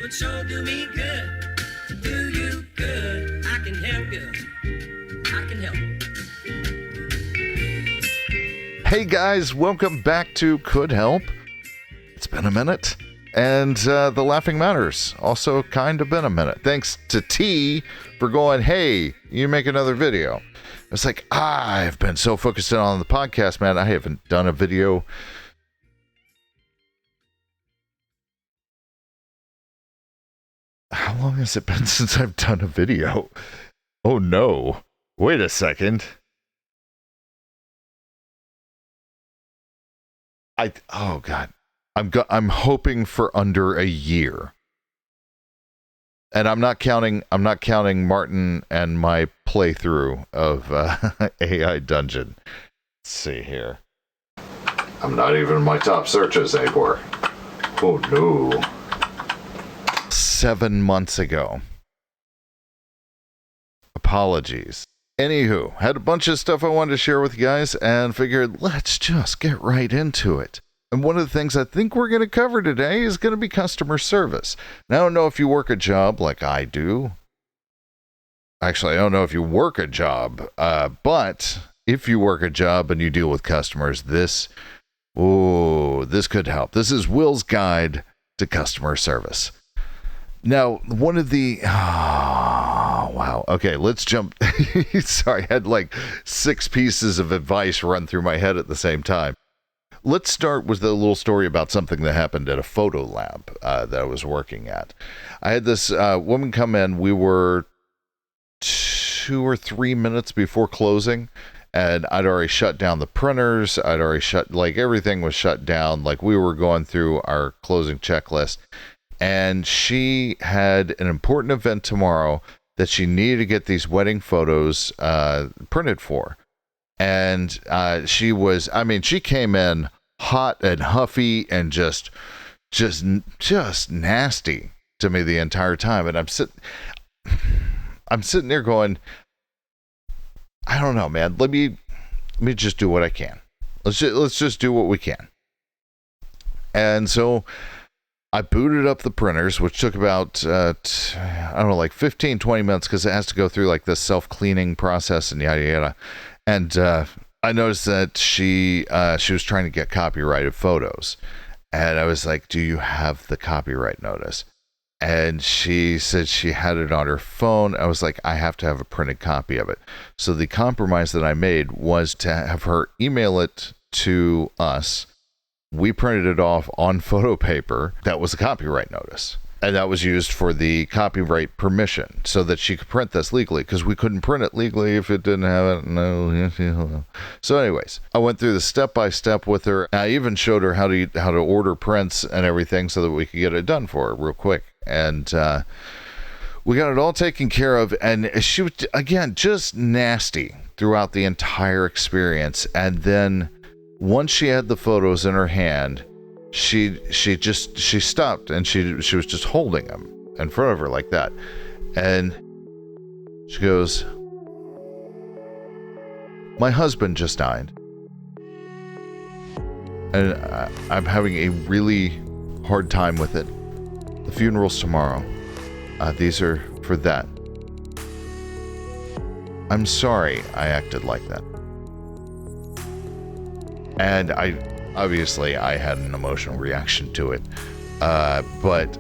would sure do me good. Do you good. I can help you. I can help. Hey guys, welcome back to CouldHelp. It's been a minute. And the Laughing Matters, also kind of been a minute. Thanks to T for going, hey, you make another video. It's like, I've been so focused in on the podcast, man. I haven't done a video. How long has it been since I've done a video? Oh no. Wait a second. Oh God. I'm hoping for under a year. And I'm not counting Martin and my playthrough of AI Dungeon. Let's see here. I'm not even in my top searches anymore. Oh no. 7 months ago. Apologies. Anywho, had a bunch of stuff I wanted to share with you guys and figured let's just get right into it. And one of the things I think we're going to cover today is going to be customer service. Now, I don't know if you work a job like I do. Actually, I don't know if you work a job, but if you work a job and you deal with customers, this could help. This is Will's Guide to Customer Service. Now, one of the... Oh, wow. Okay, let's jump... Sorry, I had like 6 pieces of advice run through my head at the same time. Let's start with a little story about something that happened at a photo lab that I was working at. I had this woman come in. We were 2 or 3 minutes before closing, and I'd already shut down the printers. I'd already everything was shut down. Like, we were going through our closing checklist, and she had an important event tomorrow that she needed to get these wedding photos printed for. And she came in hot and huffy and just nasty to me the entire time. And I'm sitting there going, I don't know, man. Let me just do what I can. Let's just do what we can. And so I booted up the printers, which took about, 15, 20 minutes because it has to go through like this self-cleaning process and yada, yada. And I noticed that she was trying to get copyrighted photos. And I was like, do you have the copyright notice? And she said she had it on her phone. I was like, I have to have a printed copy of it. So the compromise that I made was to have her email it to us. We printed it off on photo paper. That was a copyright notice. And that was used for the copyright permission so that she could print this legally, because we couldn't print it legally if it didn't have it. No. So anyways, I went through the step-by-step with her. I even showed her how to order prints and everything so that we could get it done for her real quick. And we got it all taken care of. And she was, again, just nasty throughout the entire experience. And then once she had the photos in her hand, she stopped and she was just holding them in front of her like that. And she goes, my husband just died. And I'm having a really hard time with it. The funeral's tomorrow. These are for that. I'm sorry I acted like that. And I had an emotional reaction to it, but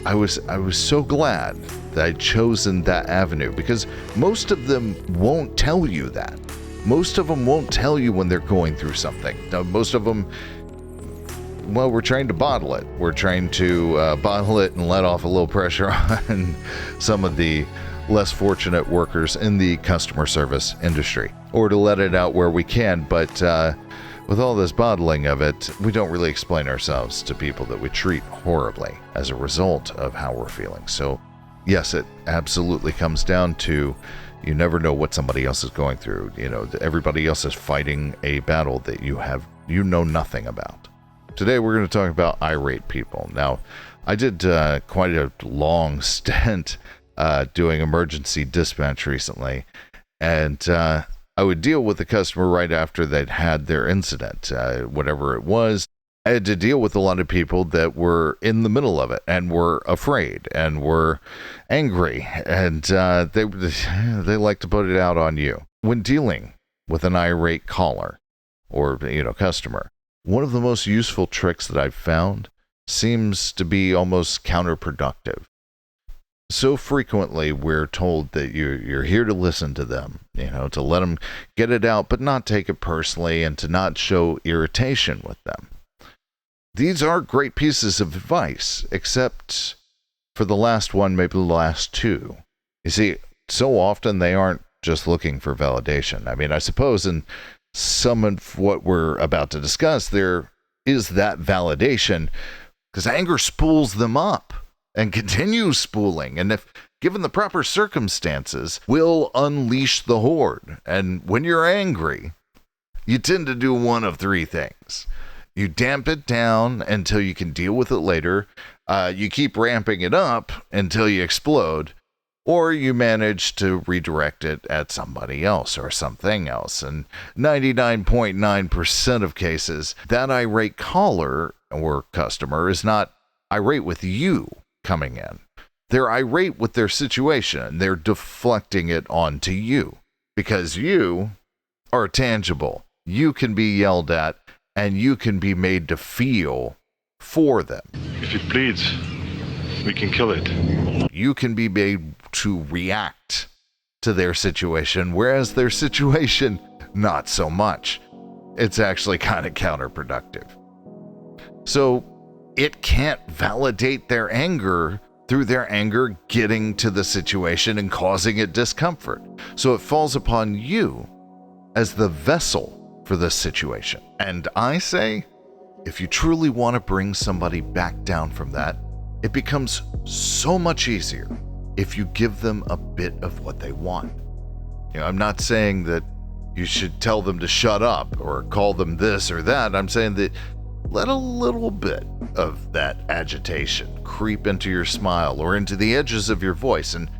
I was so glad that I'd chosen that avenue, because most of them won't tell you that. Most of them won't tell you when they're going through something. Now, most of them, well, we're trying to bottle it. We're trying to bottle it and let off a little pressure on some of the less fortunate workers in the customer service industry, or to let it out where we can, but with all this bottling of it, we don't really explain ourselves to people that we treat horribly as a result of how we're feeling. So, yes, it absolutely comes down to, you never know what somebody else is going through. You know, everybody else is fighting a battle that you know nothing about. Today, we're going to talk about irate people. Now, I did quite a long stint doing emergency dispatch recently, and I would deal with the customer right after they'd had their incident, whatever it was. I had to deal with a lot of people that were in the middle of it and were afraid and were angry, and they like to put it out on you. When dealing with an irate caller or customer, one of the most useful tricks that I've found seems to be almost counterproductive. So frequently we're told that you're here to listen to them, to let them get it out, but not take it personally and to not show irritation with them. These are great pieces of advice, except for the last one, maybe the last two. You see, so often they aren't just looking for validation. I mean, I suppose in some of what we're about to discuss, there is that validation, because anger spools them up and continues spooling, and if given the proper circumstances, will unleash the horde. And when you're angry, you tend to do one of three things. You damp it down until you can deal with it later, you keep ramping it up until you explode, or you manage to redirect it at somebody else or something else. And 99.9% of cases, that irate caller or customer is not irate with you coming in. They're irate with their situation. They're deflecting it onto you because you are tangible. You can be yelled at and you can be made to feel for them. If it bleeds, we can kill it. You can be made to react to their situation, whereas their situation, not so much. It's actually kind of counterproductive. So it can't validate their anger through their anger getting to the situation and causing it discomfort. So it falls upon you as the vessel for this situation. And I say, if you truly want to bring somebody back down from that, it becomes so much easier if you give them a bit of what they want. I'm not saying that you should tell them to shut up or call them this or that. I'm saying that let a little bit of that agitation creep into your smile or into the edges of your voice, and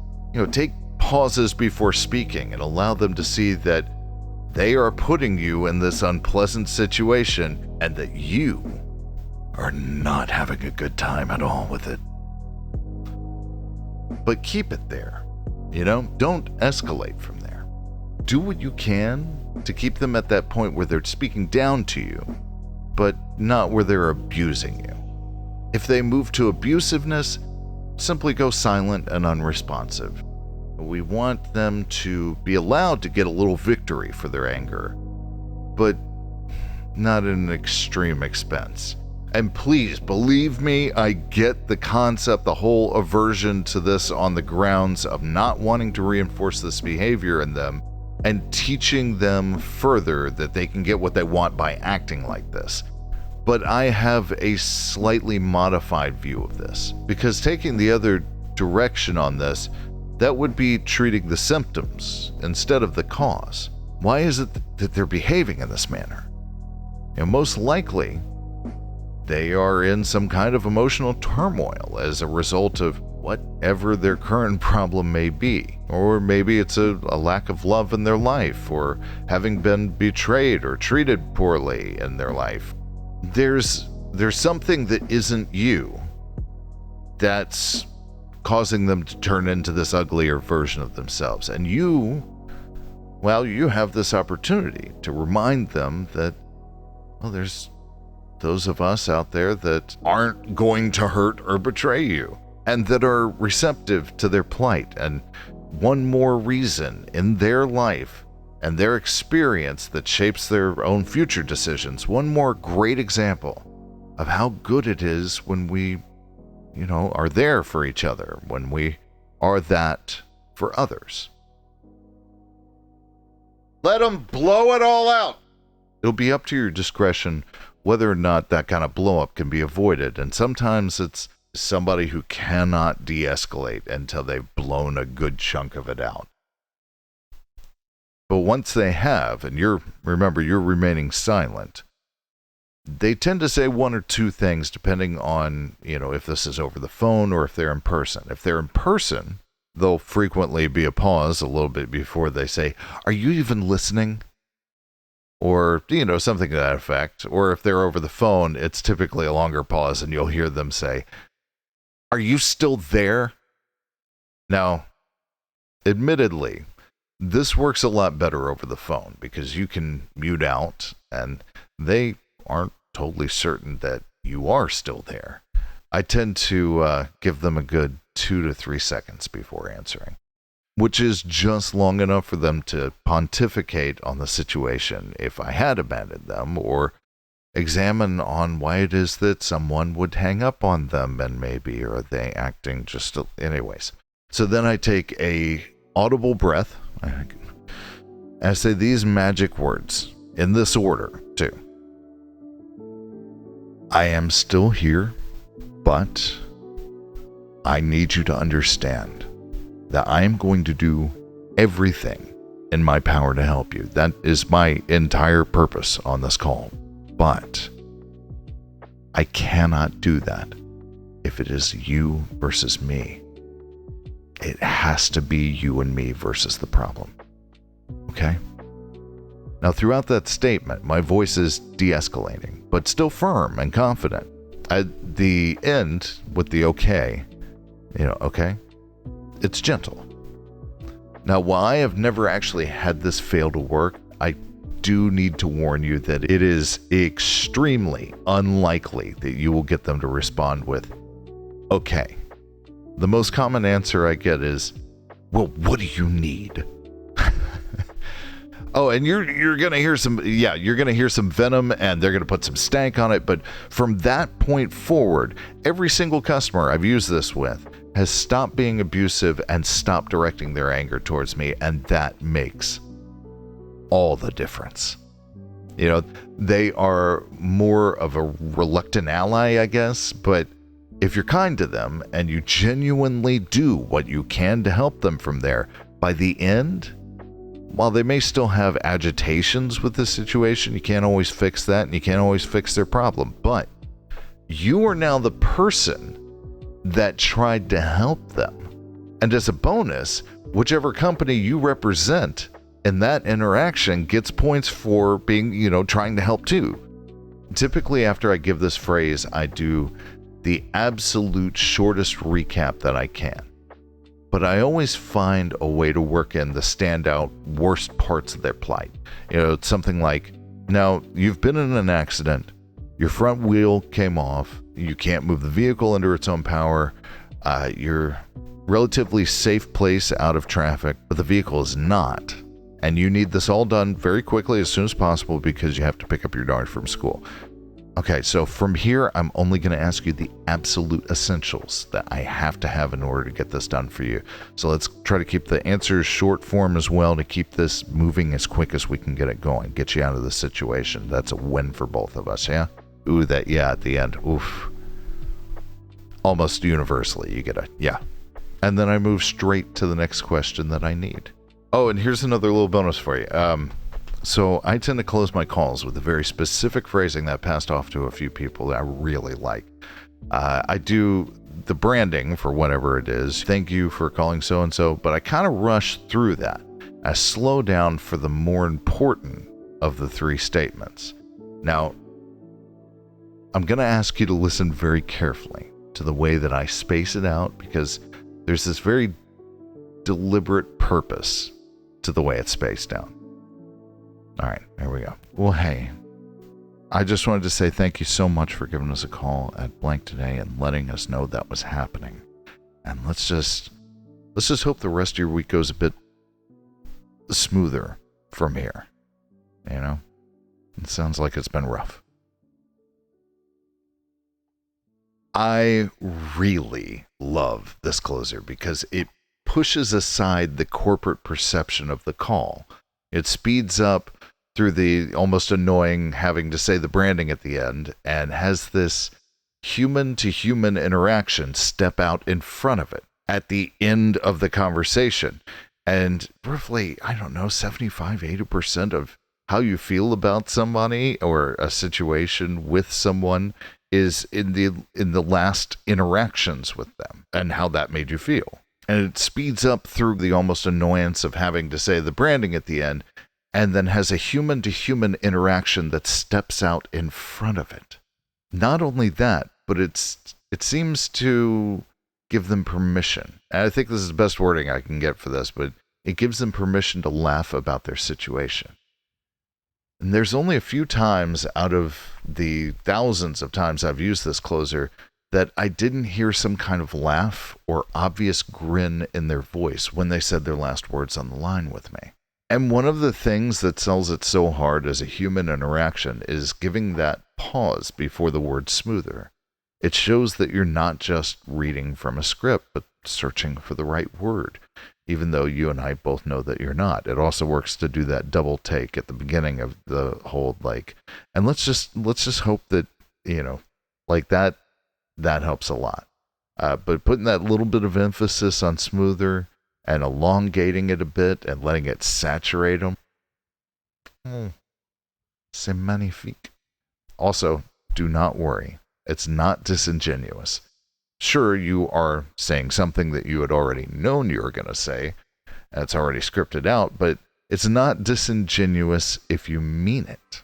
take pauses before speaking and allow them to see that they are putting you in this unpleasant situation and that you are not having a good time at all with it. But keep it there. Don't escalate from there. Do what you can to keep them at that point where they're speaking down to you, but not where they're abusing you. If they move to abusiveness, simply go silent and unresponsive. We want them to be allowed to get a little victory for their anger, but not at an extreme expense. And please, believe me, I get the concept, the whole aversion to this on the grounds of not wanting to reinforce this behavior in them and teaching them further that they can get what they want by acting like this. But I have a slightly modified view of this, because taking the other direction on this, that would be treating the symptoms instead of the cause. Why is it that they're behaving in this manner? Most likely, they are in some kind of emotional turmoil as a result of whatever their current problem may be. Or maybe it's a lack of love in their life, or having been betrayed or treated poorly in their life. There's something that isn't you that's causing them to turn into this uglier version of themselves. And you have this opportunity to remind them that, there's those of us out there that aren't going to hurt or betray you, and that are receptive to their plight. And one more reason in their life and their experience that shapes their own future decisions. One more great example of how good it is when we are there for each other, when we are that for others. Let them blow it all out. It'll be up to your discretion whether or not that kind of blow up can be avoided. And sometimes it's somebody who cannot de-escalate until they've blown a good chunk of it out. But once they have, and you're remaining silent, they tend to say one or two things depending on, if this is over the phone or if they're in person. If they're in person, there'll frequently be a pause a little bit before they say, "Are you even listening?" or, something to that effect. Or if they're over the phone, it's typically a longer pause and you'll hear them say, "Are you still there?" Now, admittedly, this works a lot better over the phone because you can mute out and they aren't totally certain that you are still there. I tend to give them a good 2 to 3 seconds before answering, which is just long enough for them to pontificate on the situation if I had abandoned them, or examine on why it is that someone would hang up on them, and maybe are they acting just anyways. So then I take a audible breath. I say these magic words in this order too. "I am still here, but I need you to understand that I am going to do everything in my power to help you. That is my entire purpose on this call. But I cannot do that if it is you versus me. It has to be you and me versus the problem. Okay?" Now, throughout that statement, my voice is de-escalating, but still firm and confident. At the end, with the okay, okay, it's gentle. Now, while I have never actually had this fail to work, I do need to warn you that it is extremely unlikely that you will get them to respond with, "Okay." The most common answer I get is, "Well, what do you need?" Oh, and you're gonna hear some venom, and they're gonna put some stank on it. But from that point forward, every single customer I've used this with has stopped being abusive and stopped directing their anger towards me, and that makes all the difference. They are more of a reluctant ally, I guess, but if you're kind to them and you genuinely do what you can to help them from there, by the end, while they may still have agitations with this situation, you can't always fix that, and you can't always fix their problem, but you are now the person that tried to help them. And as a bonus, whichever company you represent in that interaction gets points for being, trying to help too. Typically, after I give this phrase, I do the absolute shortest recap that I can. But I always find a way to work in the standout worst parts of their plight. It's something like, "Now, you've been in an accident. Your front wheel came off. You can't move the vehicle under its own power. You're relatively safe place out of traffic, but the vehicle is not. And you need this all done very quickly as soon as possible because you have to pick up your daughter from school. Okay, so from here, I'm only going to ask you the absolute essentials that I have to have in order to get this done for you. So let's try to keep the answers short form as well to keep this moving as quick as we can get it going, get you out of the situation. That's a win for both of us, yeah? Ooh, that yeah at the end. Oof. Almost universally, you get a yeah. And then I move straight to the next question that I need. Oh, and here's another little bonus for you. So I tend to close my calls with a very specific phrasing that I passed off to a few people that I really like. I do the branding for whatever it is. "Thank you for calling so-and-so," but I kind of rush through that. I slow down for the more important of the three statements. Now, I'm going to ask you to listen very carefully to the way that I space it out, because there's this very deliberate purpose to the way it's spaced out. All right, there we go. Well, hey, I just wanted to say thank you so much for giving us a call at blank today and letting us know that was happening. And let's just hope the rest of your week goes a bit smoother from here. It sounds like it's been rough. I really love this closer because it pushes aside the corporate perception of the call. It speeds up through the almost annoying having to say the branding at the end, and has this human-to-human interaction step out in front of it at the end of the conversation. And roughly, 75-80% of how you feel about somebody or a situation with someone is in the last interactions with them and how that made you feel. And it speeds up through the almost annoyance of having to say the branding at the end, and then has a human-to-human interaction that steps out in front of it. Not only that, but it seems to give them permission. And I think this is the best wording I can get for this, but it gives them permission to laugh about their situation. And there's only a few times out of the thousands of times I've used this closer that I didn't hear some kind of laugh or obvious grin in their voice when they said their last words on the line with me. And one of the things that sells it so hard as a human interaction is giving that pause before the word smoother. It shows that you're not just reading from a script, but searching for the right word, even though you and I both know that you're not. It also works to do that double take at the beginning of the whole, like, and let's just hope that, like that helps a lot. But putting that little bit of emphasis on smoother and elongating it a bit and letting it saturate them. C'est magnifique. Also, do not worry. It's not disingenuous. Sure, you are saying something that you had already known you were going to say, and it's already scripted out, but it's not disingenuous if you mean it.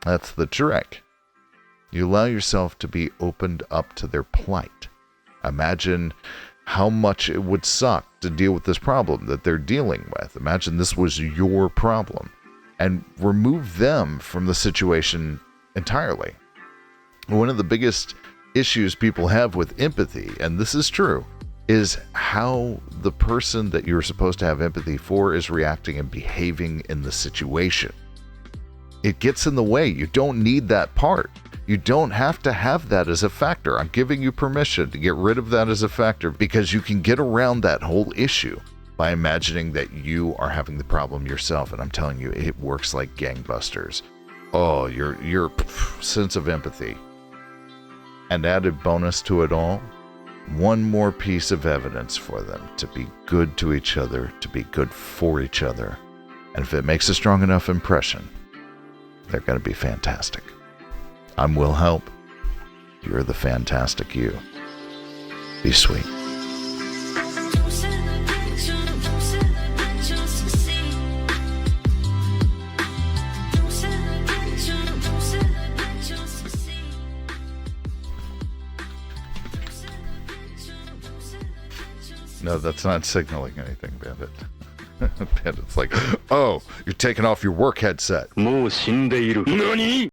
That's the trick. You allow yourself to be opened up to their plight. Imagine how much it would suck to deal with this problem that they're dealing with. Imagine this was your problem, and remove them from the situation entirely. One of the biggest issues people have with empathy, and this is true, is how the person that you're supposed to have empathy for is reacting and behaving in the situation. It gets in the way. You don't need that part. You don't have to have that as a factor. I'm giving you permission to get rid of that as a factor because you can get around that whole issue by imagining that you are having the problem yourself. And I'm telling you, it works like gangbusters. Oh, your sense of empathy. And added bonus to it all, one more piece of evidence for them to be good to each other, to be good for each other. And if it makes a strong enough impression, they're going to be fantastic. I'm CouldHelp. You're the fantastic you. Be sweet. No, that's not signaling anything, Bandit. Bandit's like, oh, you're taking off your work headset. もう死んでいる。何